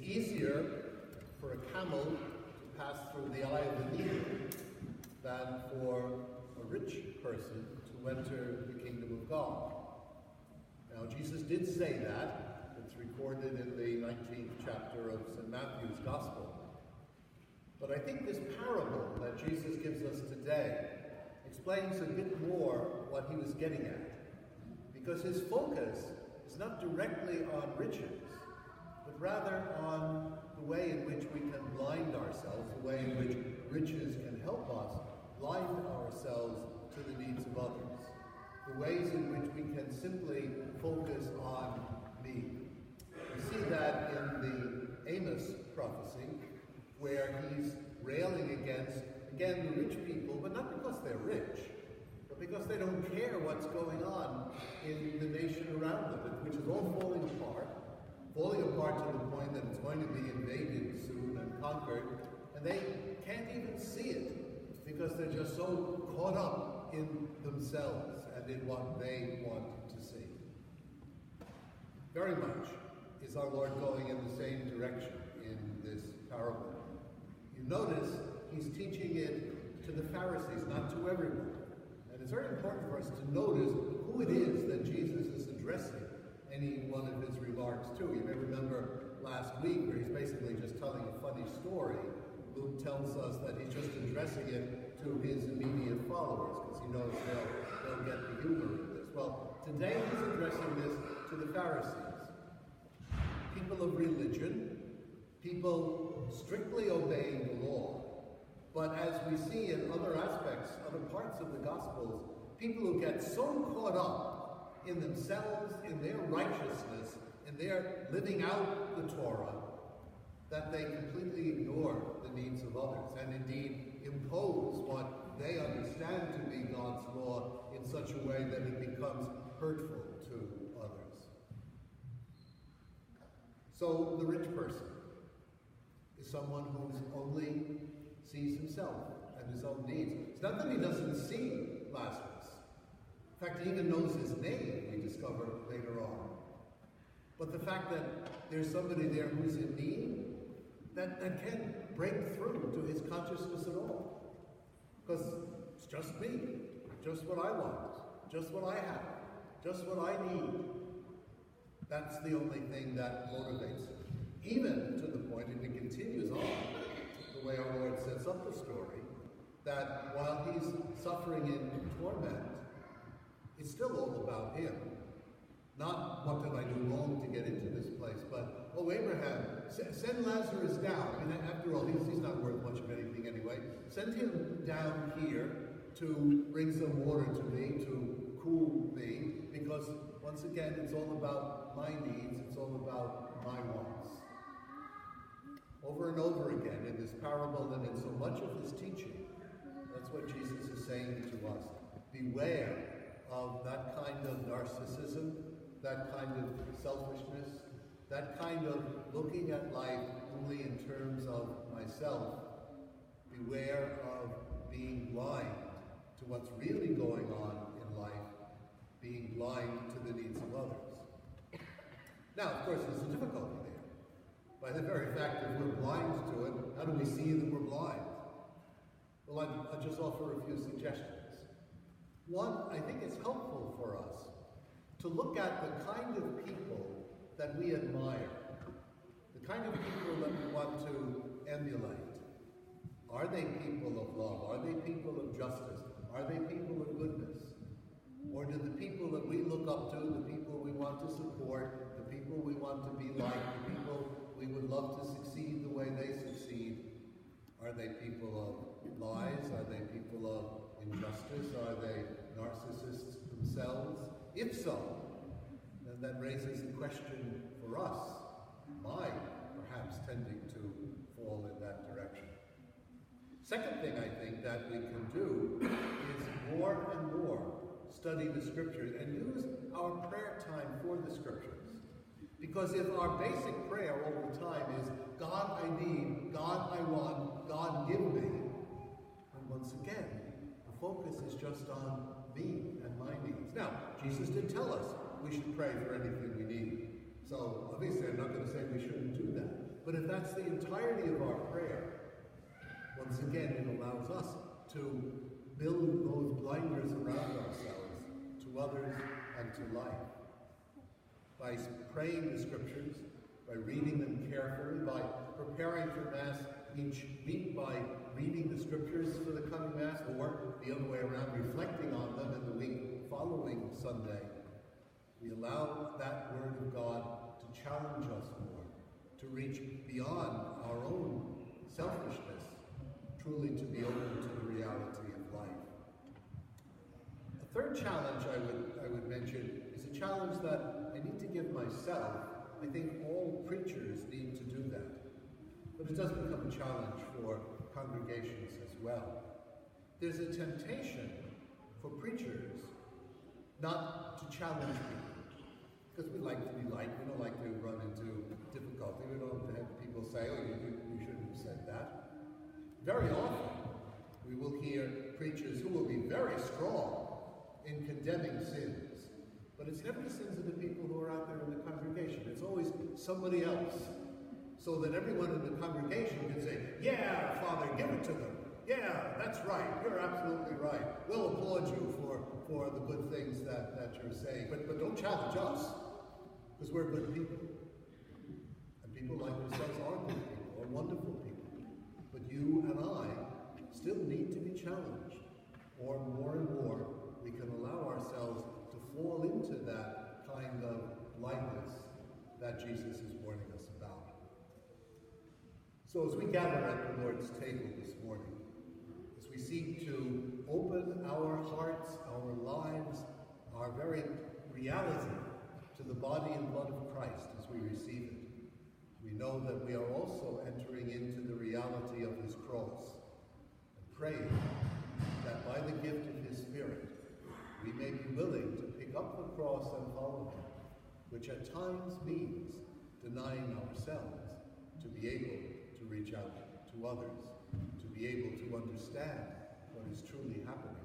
easier for a camel to pass through the eye of the needle than for a rich person to enter the kingdom of God. Now, Jesus did say that. It's recorded in the 19th chapter of St. Matthew's Gospel. But I think this parable that Jesus gives us today explains a bit more what he was getting at. Because his focus is not directly on riches, but rather on the way in which we can blind ourselves, the way in which riches can help us blind ourselves to the needs of others, the ways in which we can simply focus on me. We see that in the Amos prophecy, where he's railing against, again, the rich people, but not because they're rich, but because they don't care what's going on in the nation around them, which is all falling apart to the point that it's going to be invaded soon and conquered, and they can't even see it because they're just so caught up in themselves and in what they want to see. Very much is our Lord going in the same direction in this parable. You notice he's teaching it to the Pharisees, not to everyone. And it's very important for us to notice who it is that Jesus is addressing any one of his remarks to. You may remember last week where he's basically just telling a funny story. Luke tells us that he's just addressing it to his immediate followers because he knows they'll get the humor of this. Well, today he's addressing this to the Pharisees. People of religion, people strictly obeying the law. But as we see in other aspects, other parts of the Gospels, people who get so caught up in themselves, in their righteousness, in their living out the Torah, that they completely ignore the needs of others and indeed impose what they understand to be God's law in such a way that it becomes hurtful to others. So the rich person is someone who only sees himself and his own needs. It's not that he doesn't see Lazarus. In fact, he even knows his name, we discover later on. But the fact that there's somebody there who's in need, that can't break through to his consciousness at all. Because it's just me, just what I want, just what I have, just what I need. That's the only thing that motivates him. Even to the point, and it continues on, the way our Lord sets up the story, that while he's suffering in torment, it's still all about him. Not what did I do wrong to get into this place, but, oh, Abraham, send Lazarus down. I mean, after all, he's not worth much of anything anyway. Send him down here to bring some water to me, to cool me, because once again, it's all about my needs, it's all about my wants. Over and over again in this parable and in so much of his teaching, that's what Jesus is saying to us. Beware of that kind of narcissism, that kind of selfishness, that kind of looking at life only in terms of myself. Beware of being blind to what's really going on in life, being blind to the needs of others. Now, of course, there's a difficulty there. By the very fact that we're blind to it, how do we see that we're blind? Well, I'll just offer a few suggestions. One, I think it's helpful for us to look at the kind of people that we admire, the kind of people that we want to emulate. Are they people of love? Are they people of justice? Are they people of goodness? Or do the people that we look up to, the people we want to support, the people we want to be like, the people we would love to succeed the way they succeed, are they people of lies? Are they people of injustice? Are they narcissists themselves? If so, then that raises a question for us. Am I perhaps tending to fall in that direction? Second thing I think that we can do is more and more study the Scriptures and use our prayer time for the Scriptures. Because if our basic prayer all the time is, God I need, God I want, God give me, then once again, the focus is just on me and my needs. Now, Jesus did tell us we should pray for anything we need. So obviously I'm not going to say we shouldn't do that. But if that's the entirety of our prayer, once again, it allows us to build those blinders around ourselves to others and to life. By praying the scriptures, by reading them carefully, by preparing for Mass each week, by reading the scriptures for the coming Mass, or the other way around, reflecting on them in the week following Sunday, we allow that Word of God to challenge us more, to reach beyond our own selfishness, truly to be open to the reality of life. A third challenge I would mention is a challenge that I need to give myself. I think all preachers need to do that. But it does become a challenge for congregations as well. There's a temptation for preachers not to challenge people, because we like to be liked. We don't like to run into difficulty. We don't have people say, oh, you shouldn't have said that. Very often, we will hear preachers who will be very strong in condemning sins, but it's never the sins of the people who are out there in the congregation. It's always somebody else, so that everyone in the congregation can say, yeah, Father, give it to them. Yeah, that's right. You're absolutely right. We'll applaud you for the good things that you're saying. But don't challenge us, because we're good people. And people like yourselves are good people, are wonderful people. But you and I still need to be challenged. Or more and more, we can allow ourselves to fall into that kind of blindness that Jesus is warning us about. So as we gather at the Lord's table this morning, as we seek to open our hearts, our lives, our very reality to the body and blood of Christ as we receive it, we know that we are also entering into the reality of his cross, and praying that by the gift of his Spirit, we may be willing to pick up the cross and follow him, which at times means denying ourselves to be able to reach out to others, to be able to understand what is truly happening